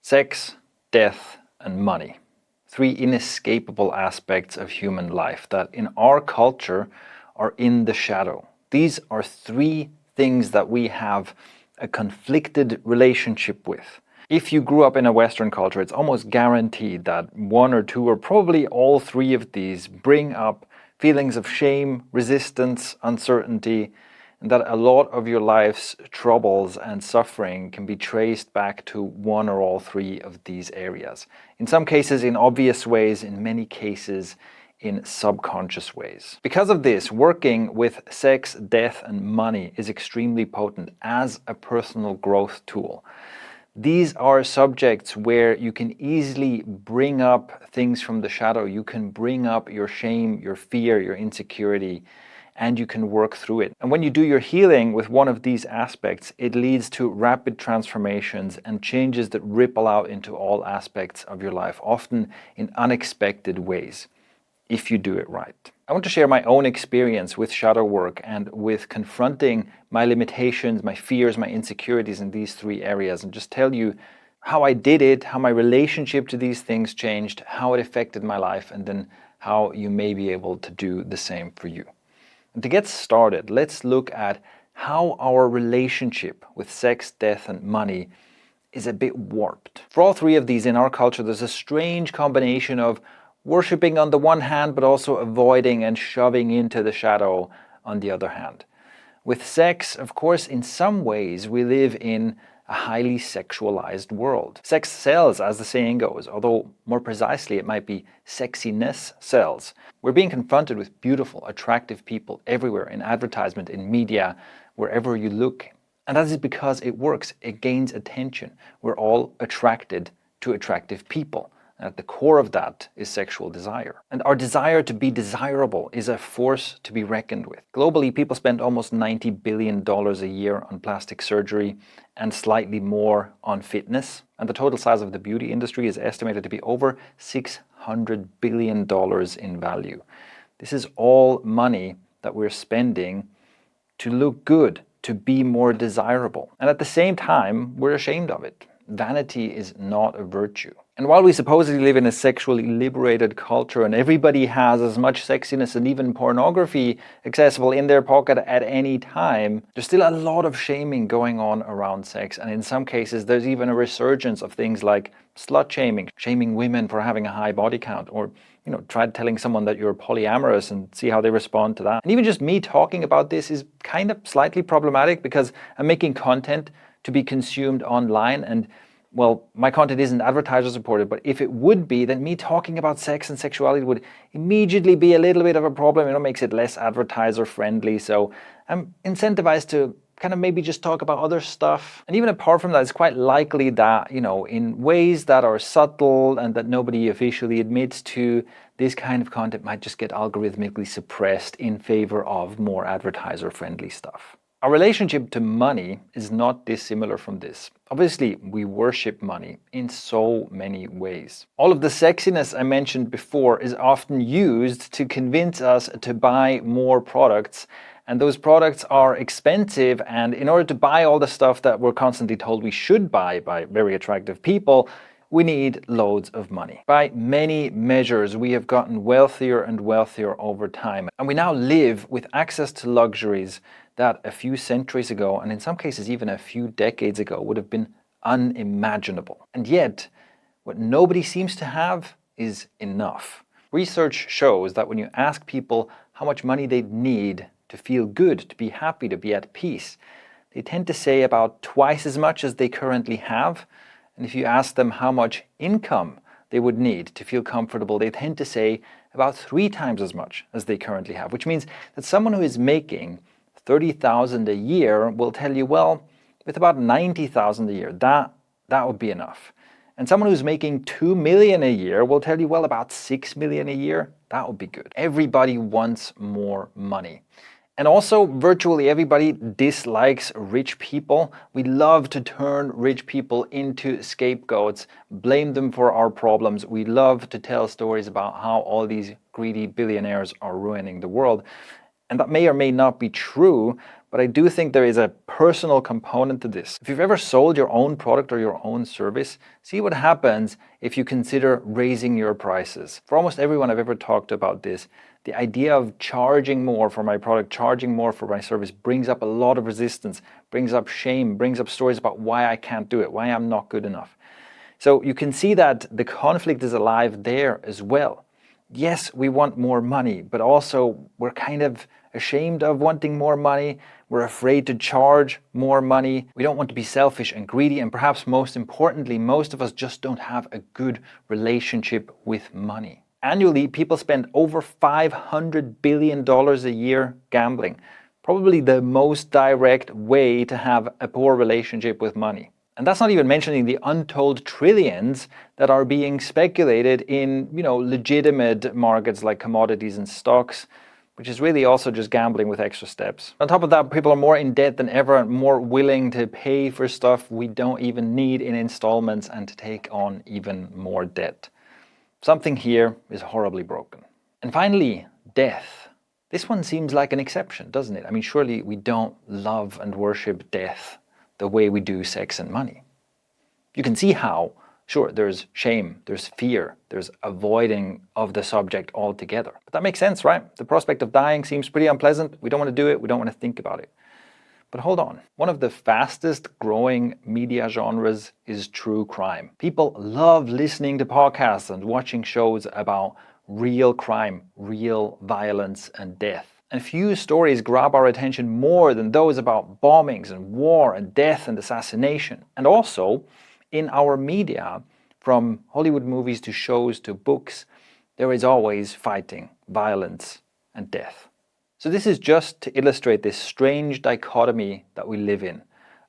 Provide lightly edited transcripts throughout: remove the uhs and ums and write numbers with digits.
Sex, death, and money. Three inescapable aspects of human life that in our culture are in the shadow. These are three things that we have a conflicted relationship with. If you grew up in a Western culture, it's almost guaranteed that one or two or probably all three of these bring up feelings of shame, resistance, uncertainty, and that a lot of your life's troubles and suffering can be traced back to one or all three of these areas. In some cases in obvious ways, in many cases in subconscious ways. Because of this, working with sex, death, and money is extremely potent as a personal growth tool. These are subjects where you can easily bring up things from the shadow. You can bring up your shame, your fear, your insecurity, and you can work through it. And when you do your healing with one of these aspects, it leads to rapid transformations and changes that ripple out into all aspects of your life, often in unexpected ways, if you do it right. I want to share my own experience with shadow work and with confronting my limitations, my fears, my insecurities in these three areas, and just tell you how I did it, how my relationship to these things changed, how it affected my life, and then how you may be able to do the same for you. And to get started, let's look at how our relationship with sex, death, and money is a bit warped. For all three of these in our culture, there's a strange combination of worshipping on the one hand, but also avoiding and shoving into the shadow on the other hand. With sex, of course, in some ways, we live in a highly sexualized world. Sex sells, as the saying goes, although more precisely it might be sexiness sells. We're being confronted with beautiful, attractive people everywhere, in advertisement, in media, wherever you look. And that is because it works. It gains attention. We're all attracted to attractive people. At the core of that is sexual desire. And our desire to be desirable is a force to be reckoned with. Globally, people spend almost $90 billion a year on plastic surgery and slightly more on fitness. And the total size of the beauty industry is estimated to be over $600 billion in value. This is all money that we're spending to look good, to be more desirable. And at the same time, we're ashamed of it. Vanity is not a virtue. And while we supposedly live in a sexually liberated culture and everybody has as much sexiness and even pornography accessible in their pocket at any time, there's still a lot of shaming going on around sex. And in some cases, there's even a resurgence of things like slut shaming, shaming women for having a high body count, or try telling someone that you're polyamorous and see how they respond to that. And even just me talking about this is kind of slightly problematic because I'm making content to be consumed online, and well, my content isn't advertiser supported, but if it would be, then me talking about sex and sexuality would immediately be a little bit of a problem. It makes it less advertiser friendly. So I'm incentivized to kind of maybe just talk about other stuff. And even apart from that, it's quite likely that, in ways that are subtle and that nobody officially admits to, this kind of content might just get algorithmically suppressed in favor of more advertiser friendly stuff. Our relationship to money is not dissimilar from this. Obviously, we worship money in so many ways. All of the sexiness I mentioned before is often used to convince us to buy more products, and those products are expensive, and in order to buy all the stuff that we're constantly told we should buy by very attractive people, we need loads of money. By many measures, we have gotten wealthier and wealthier over time, and we now live with access to luxuries that a few centuries ago, and in some cases even a few decades ago, would have been unimaginable. And yet, what nobody seems to have is enough. Research shows that when you ask people how much money they need to feel good, to be happy, to be at peace, they tend to say about twice as much as they currently have. And if you ask them how much income they would need to feel comfortable, they tend to say about 3 times as much as they currently have, which means that someone who is making $30,000 a year will tell you, well, with about $90,000 a year, that would be enough. And someone who's making $2 million a year will tell you, well, about $6 million a year, that would be good. Everybody wants more money. And also, virtually everybody dislikes rich people. We love to turn rich people into scapegoats, blame them for our problems. We love to tell stories about how all these greedy billionaires are ruining the world. And that may or may not be true, but I do think there is a personal component to this. If you've ever sold your own product or your own service, see what happens if you consider raising your prices. For almost everyone I've ever talked about this, the idea of charging more for my product, charging more for my service brings up a lot of resistance, brings up shame, brings up stories about why I can't do it, why I'm not good enough. So you can see that the conflict is alive there as well. Yes, we want more money, but also we're kind of ashamed of wanting more money. We're afraid to charge more money. We don't want to be selfish and greedy. And perhaps most importantly, most of us just don't have a good relationship with money. Annually, people spend over $500 billion a year gambling. Probably the most direct way to have a poor relationship with money. And that's not even mentioning the untold trillions that are being speculated in, legitimate markets like commodities and stocks, which is really also just gambling with extra steps. On top of that, people are more in debt than ever and more willing to pay for stuff we don't even need in installments and to take on even more debt. Something here is horribly broken. And finally, death. This one seems like an exception, doesn't it? I mean, surely we don't love and worship death the way we do sex and money. You can see how, sure, there's shame, there's fear, there's avoiding of the subject altogether. But that makes sense, right? The prospect of dying seems pretty unpleasant. We don't want to do it, we don't want to think about it. But hold on, one of the fastest growing media genres is true crime. People love listening to podcasts and watching shows about real crime, real violence and death. And few stories grab our attention more than those about bombings and war and death and assassination. And also, in our media, from Hollywood movies to shows to books, there is always fighting, violence, and death. So this is just to illustrate this strange dichotomy that we live in,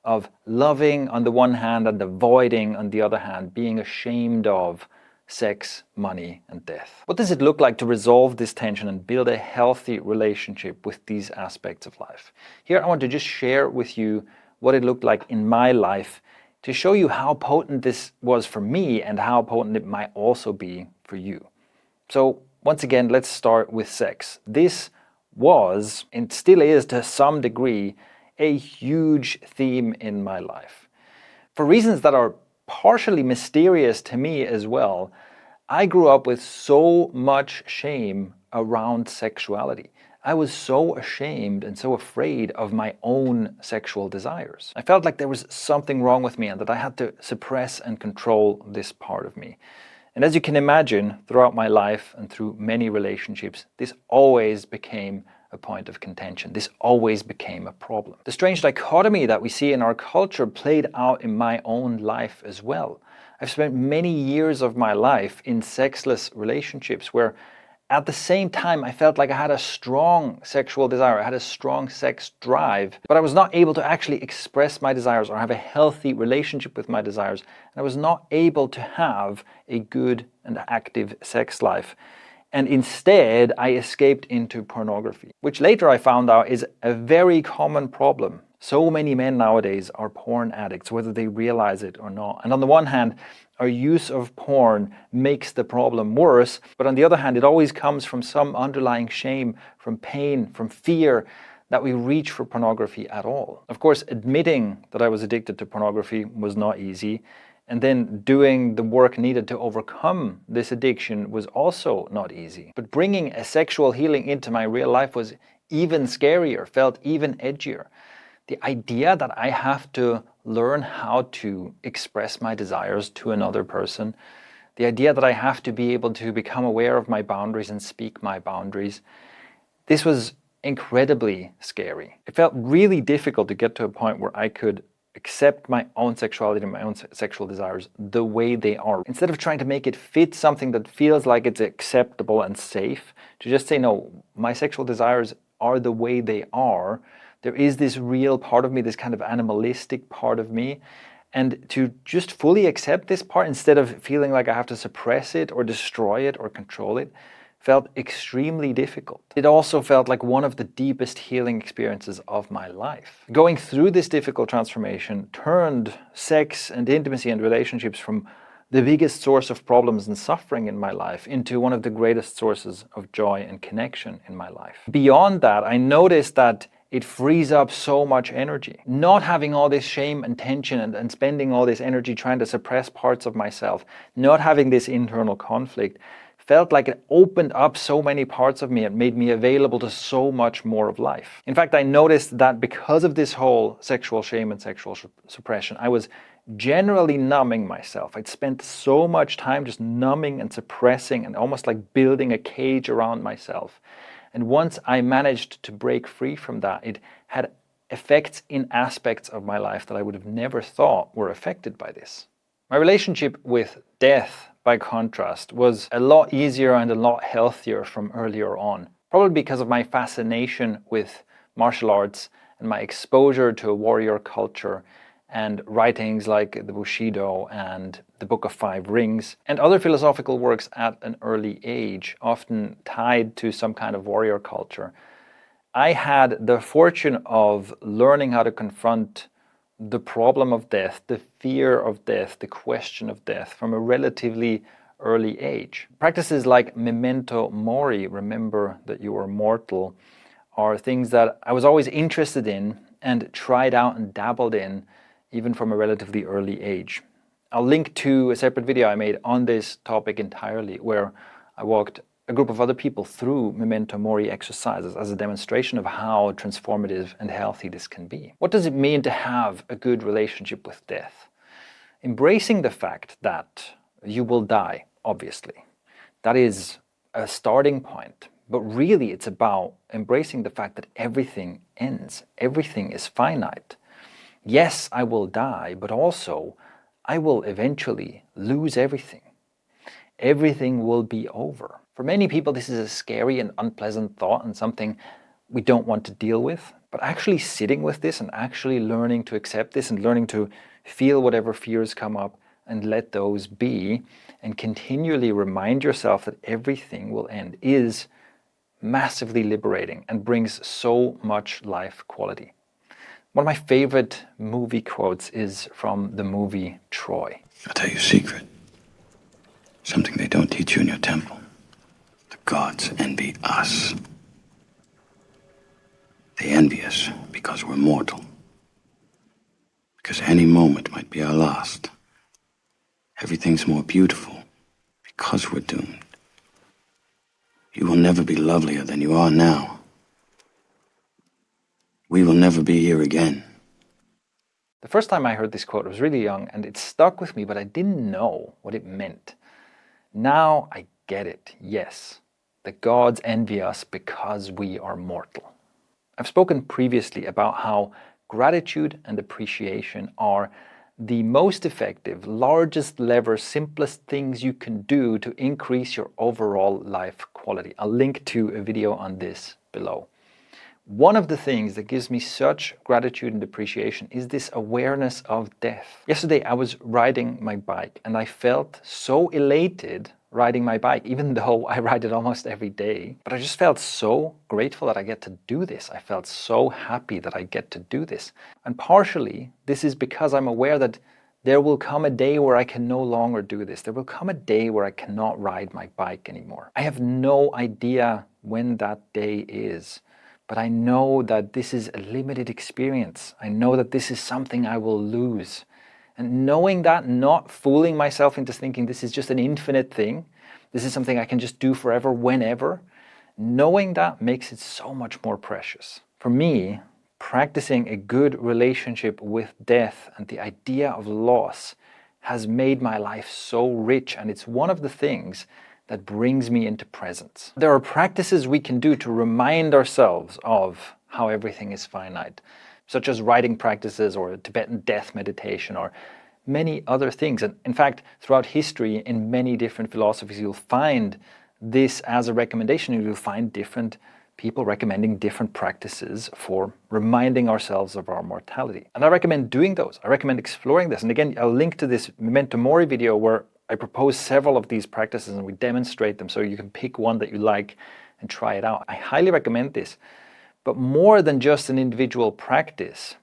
of loving on the one hand and avoiding on the other hand, being ashamed of sex, money, and death. What does it look like to resolve this tension and build a healthy relationship with these aspects of life? Here I want to just share with you what it looked like in my life to show you how potent this was for me and how potent it might also be for you. So once again, let's start with sex. This was, and still is to some degree, a huge theme in my life. For reasons that are partially mysterious to me as well, I grew up with so much shame around sexuality. I was so ashamed and so afraid of my own sexual desires. I felt like there was something wrong with me and that I had to suppress and control this part of me. And as you can imagine, throughout my life and through many relationships, this always became a point of contention. This always became a problem. The strange dichotomy that we see in our culture played out in my own life as well. I've spent many years of my life in sexless relationships where at the same time I felt like I had a strong sexual desire, I had a strong sex drive, but I was not able to actually express my desires or have a healthy relationship with my desires. And I was not able to have a good and active sex life. And instead, I escaped into pornography, which later I found out is a very common problem. So many men nowadays are porn addicts, whether they realize it or not. And on the one hand, our use of porn makes the problem worse, but on the other hand, it always comes from some underlying shame, from pain, from fear that we reach for pornography at all. Of course, admitting that I was addicted to pornography was not easy. And then doing the work needed to overcome this addiction was also not easy. But bringing a sexual healing into my real life was even scarier, felt even edgier. The idea that I have to learn how to express my desires to another person, the idea that I have to be able to become aware of my boundaries and speak my boundaries, this was incredibly scary. It felt really difficult to get to a point where I could accept my own sexuality and my own sexual desires the way they are. Instead of trying to make it fit something that feels like it's acceptable and safe, to just say, no, my sexual desires are the way they are. There is this real part of me, this kind of animalistic part of me. And to just fully accept this part instead of feeling like I have to suppress it or destroy it or control it, felt extremely difficult. It also felt like one of the deepest healing experiences of my life. Going through this difficult transformation turned sex and intimacy and relationships from the biggest source of problems and suffering in my life into one of the greatest sources of joy and connection in my life. Beyond that, I noticed that it frees up so much energy. Not having all this shame and tension and spending all this energy trying to suppress parts of myself, not having this internal conflict, felt like it opened up so many parts of me and made me available to so much more of life. In fact, I noticed that because of this whole sexual shame and sexual suppression, I was generally numbing myself. I'd spent so much time just numbing and suppressing and almost like building a cage around myself. And once I managed to break free from that, it had effects in aspects of my life that I would have never thought were affected by this. My relationship with death, by contrast, was a lot easier and a lot healthier from earlier on. Probably because of my fascination with martial arts and my exposure to a warrior culture and writings like the Bushido and the Book of Five Rings and other philosophical works at an early age, often tied to some kind of warrior culture. I had the fortune of learning how to confront the problem of death, the fear of death, the question of death from a relatively early age. Practices like memento mori, remember that you are mortal, are things that I was always interested in and tried out and dabbled in even from a relatively early age. I'll link to a separate video I made on this topic entirely, where I walked a group of other people through memento mori exercises as a demonstration of how transformative and healthy this can be. What does it mean to have a good relationship with death? Embracing the fact that you will die, obviously. That is a starting point. But really it's about embracing the fact that everything ends. Everything is finite. Yes, I will die, but also I will eventually lose everything. Everything will be over. For many people, this is a scary and unpleasant thought and something we don't want to deal with. But actually sitting with this and actually learning to accept this and learning to feel whatever fears come up and let those be and continually remind yourself that everything will end is massively liberating and brings so much life quality. One of my favorite movie quotes is from the movie Troy. I'll tell you a secret. Something they don't teach you in your temple. The gods envy us. They envy us because we're mortal. Because any moment might be our last. Everything's more beautiful because we're doomed. You will never be lovelier than you are now. We will never be here again. The first time I heard this quote, I was really young and it stuck with me, but I didn't know what it meant. Now I get it, yes. The gods envy us because we are mortal. I've spoken previously about how gratitude and appreciation are the most effective, largest lever, simplest things you can do to increase your overall life quality. I'll link to a video on this below. One of the things that gives me such gratitude and appreciation is this awareness of death. Yesterday I was riding my bike and I felt so elated riding my bike, even though I ride it almost every day. But I just felt so grateful that I get to do this. I felt so happy that I get to do this. And partially, this is because I'm aware that there will come a day where I can no longer do this. There will come a day where I cannot ride my bike anymore. I have no idea when that day is, but I know that this is a limited experience. I know that this is something I will lose. And knowing that, not fooling myself into thinking this is just an infinite thing, this is something I can just do forever, whenever, knowing that makes it so much more precious. For me, practicing a good relationship with death and the idea of loss has made my life so rich, and it's one of the things that brings me into presence. There are practices we can do to remind ourselves of how everything is finite, such as writing practices or Tibetan death meditation or many other things. And in fact, throughout history, in many different philosophies, you'll find this as a recommendation. You'll find different people recommending different practices for reminding ourselves of our mortality. And I recommend doing those. I recommend exploring this. And again, I'll link to this Memento Mori video where I propose several of these practices and we demonstrate them so you can pick one that you like and try it out. I highly recommend this. But more than just an individual practice,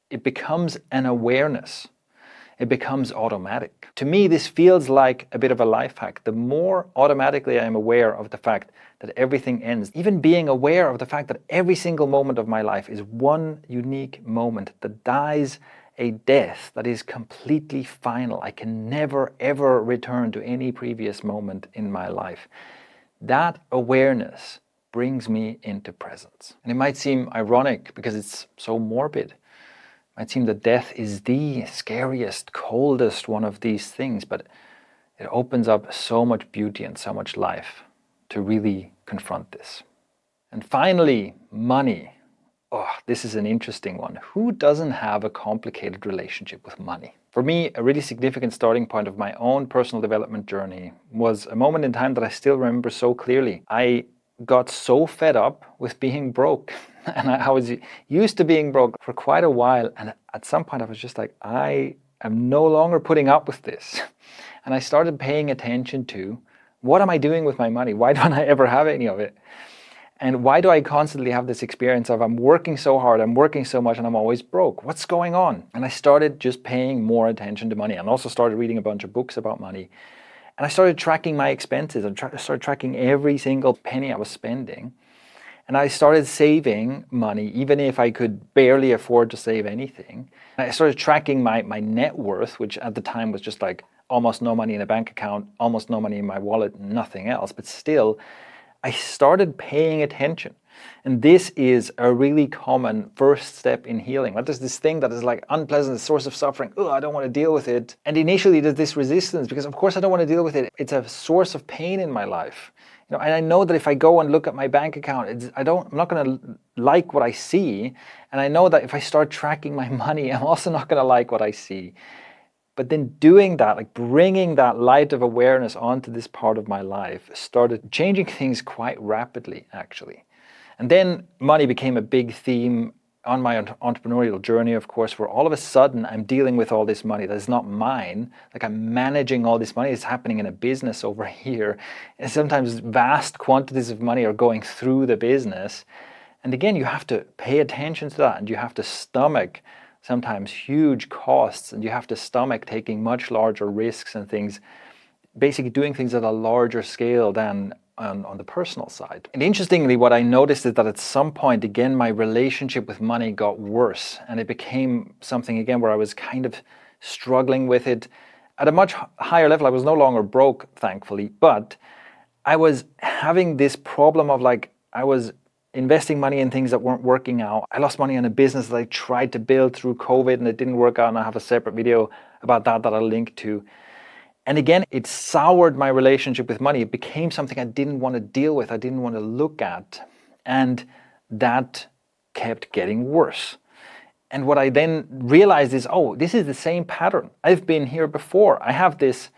it becomes an awareness. it becomes automatic. To me, this feels like a bit of a life hack. The more automatically I am aware of the fact that everything ends, even being aware of the fact that every single moment of my life is one unique moment that dies a death that is completely final. I can never ever return to any previous moment in my life. That awareness brings me into presence. And it might seem ironic because it's so morbid. It might seem that death is the scariest, coldest one of these things, but it opens up so much beauty and so much life to really confront this. And finally, money. Oh, this is an interesting one. Who doesn't have a complicated relationship with money? For me, a really significant starting point of my own personal development journey was a moment in time that I still remember so clearly. I got so fed up with being broke. And I was used to being broke for quite a while. And at some point I was just like, I am no longer putting up with this. And I started paying attention to, what am I doing with my money? Why don't I ever have any of it? And why do I constantly have this experience of I'm working so hard, I'm working so much, and I'm always broke? What's going on? And I started just paying more attention to money, and also started reading a bunch of books about money. And I started tracking my expenses and started tracking every single penny I was spending. And I started saving money, even if I could barely afford to save anything. And I started tracking my net worth, which at the time was just like almost no money in a bank account, almost no money in my wallet, nothing else. But still, I started paying attention. And this is a really common first step in healing. Like there's this thing that is like unpleasant, a source of suffering. Oh, I don't want to deal with it. And initially there's this resistance because of course I don't want to deal with it. It's a source of pain in my life. You know, and I know that if I go and look at my bank account, I'm not going to like what I see. And I know that if I start tracking my money, I'm also not going to like what I see. But then doing that, like bringing that light of awareness onto this part of my life, started changing things quite rapidly, actually. And then money became a big theme on my entrepreneurial journey, of course, where all of a sudden I'm dealing with all this money that is not mine. Like I'm managing all this money. It's happening in a business over here. And sometimes vast quantities of money are going through the business. And again, you have to pay attention to that, and you have to stomach sometimes huge costs, and you have to stomach taking much larger risks and things, basically doing things at a larger scale than on the personal side. And interestingly, what I noticed is that at some point, again, my relationship with money got worse, and it became something, again, where I was kind of struggling with it at a much higher level. I was no longer broke, thankfully, but I was having this problem of like, I was investing money in things that weren't working out. I lost money on a business that I tried to build through COVID and it didn't work out, and I have a separate video about that I'll link to. And again, it soured my relationship with money. It became something I didn't want to deal with, I didn't want to look at, and that kept getting worse. And what I then realized is, oh, this is the same pattern. I've been here before. I have this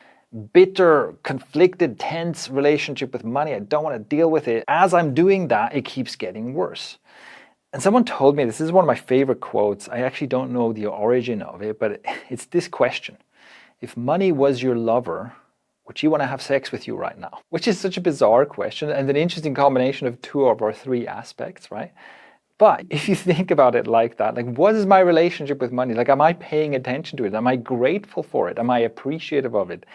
bitter, conflicted, tense relationship with money. I don't want to deal with it. As I'm doing that, it keeps getting worse. And someone told me, this is one of my favorite quotes. I actually don't know the origin of it, but it's this question. If money was your lover, would you want to have sex with you right now? Which is such a bizarre question and an interesting combination of two of our three aspects, right? But if you think about it like that, like what is my relationship with money? Like, am I paying attention to it? Am I grateful for it? Am I appreciative of it?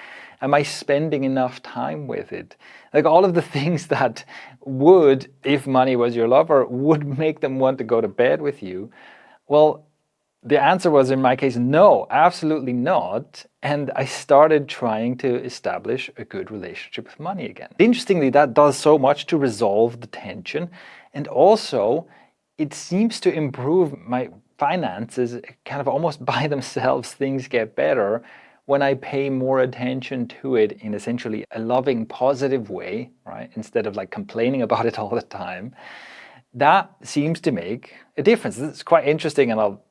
Am I spending enough time with it? Like all of the things that would, if money was your lover, would make them want to go to bed with you. Well, the answer was, in my case, no, absolutely not. And I started trying to establish a good relationship with money again. Interestingly, that does so much to resolve the tension. And also, it seems to improve my finances kind of almost by themselves. Things get better when I pay more attention to it in essentially a loving, positive way, right? Instead of like complaining about it all the time. That seems to make a difference. It's quite interesting, and I'll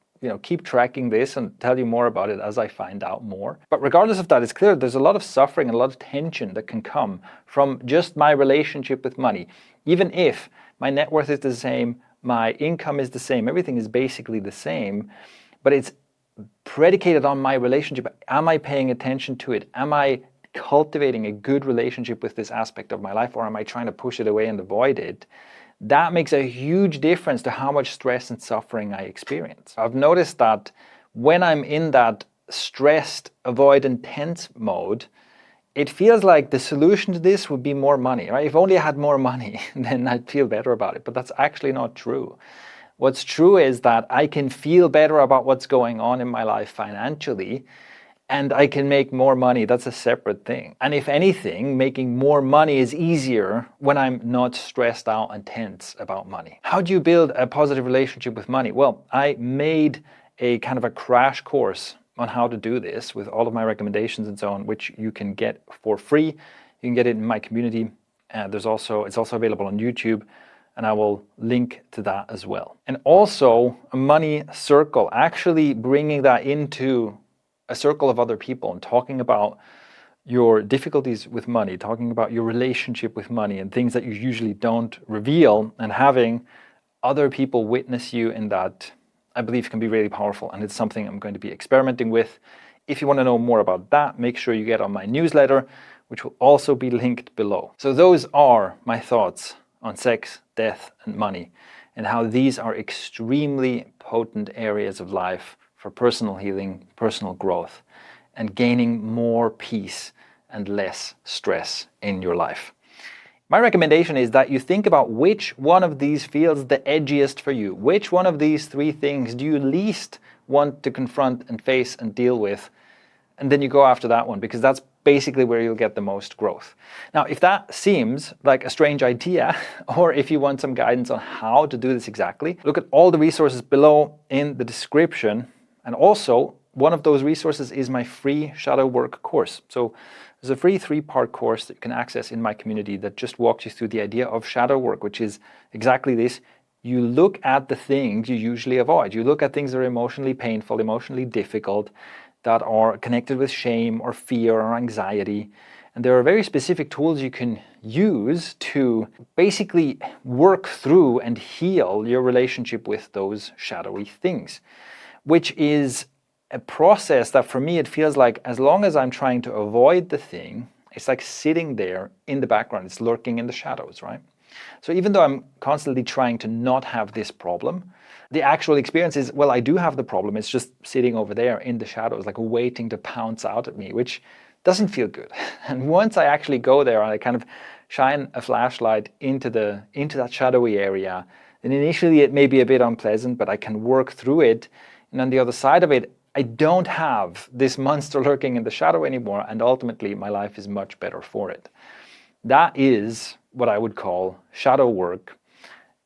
keep tracking this and tell you more about it as I find out more. But regardless of that, it's clear there's a lot of suffering and a lot of tension that can come from just my relationship with money. Even if my net worth is the same, my income is the same, everything is basically the same, but it's predicated on my relationship. Am I paying attention to it? Am I cultivating a good relationship with this aspect of my life, or am I trying to push it away and avoid it? That makes a huge difference to how much stress and suffering I experience. I've noticed that when I'm in that stressed, avoidant, tense mode, it feels like the solution to this would be more money, right? If only I had more money, then I'd feel better about it. But that's actually not true. What's true is that I can feel better about what's going on in my life financially, and I can make more money. That's a separate thing. And if anything, making more money is easier when I'm not stressed out and tense about money. How do you build a positive relationship with money? Well, I made a kind of a crash course on how to do this with all of my recommendations and so on, which you can get for free. You can get it in my community. It's also available on YouTube, and I will link to that as well. And also a money circle, actually bringing that into a circle of other people and talking about your difficulties with money, talking about your relationship with money and things that you usually don't reveal, and having other people witness you in that, I believe, can be really powerful. And it's something I'm going to be experimenting with. If you want to know more about that, make sure you get on my newsletter, which will also be linked below. So those are my thoughts on sex, death, and money, and how these are extremely potent areas of life for personal healing, personal growth, and gaining more peace and less stress in your life. My recommendation is that you think about which one of these feels the edgiest for you. Which one of these three things do you least want to confront and face and deal with? And then you go after that one, because that's basically where you'll get the most growth. Now, if that seems like a strange idea, or if you want some guidance on how to do this exactly, look at all the resources below in the description. And also, one of those resources is my free shadow work course. So there's a free 3-part course that you can access in my community that just walks you through the idea of shadow work, which is exactly this. You look at the things you usually avoid. You look at things that are emotionally painful, emotionally difficult, that are connected with shame or fear or anxiety. And there are very specific tools you can use to basically work through and heal your relationship with those shadowy things, which is a process that for me, it feels like as long as I'm trying to avoid the thing, it's like sitting there in the background. It's lurking in the shadows, right? So even though I'm constantly trying to not have this problem, the actual experience is, well, I do have the problem. It's just sitting over there in the shadows, like waiting to pounce out at me, which doesn't feel good. And once I actually go there and I kind of shine a flashlight into that shadowy area, then initially it may be a bit unpleasant, but I can work through it. And on the other side of it, I don't have this monster lurking in the shadow anymore, and ultimately my life is much better for it. That is what I would call shadow work.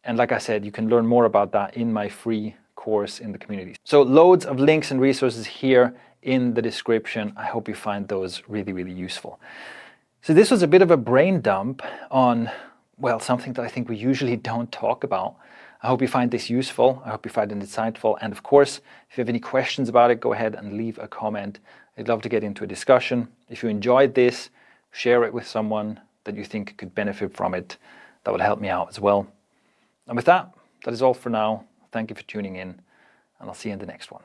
And like I said, you can learn more about that in my free course in the community. So loads of links and resources here in the description. I hope you find those really, really useful. So this was a bit of a brain dump on, well, something that I think we usually don't talk about. I hope you find this useful. I hope you find it insightful. And of course, if you have any questions about it, go ahead and leave a comment. I'd love to get into a discussion. If you enjoyed this, share it with someone that you think could benefit from it. That would help me out as well. And with that, that is all for now. Thank you for tuning in, and I'll see you in the next one.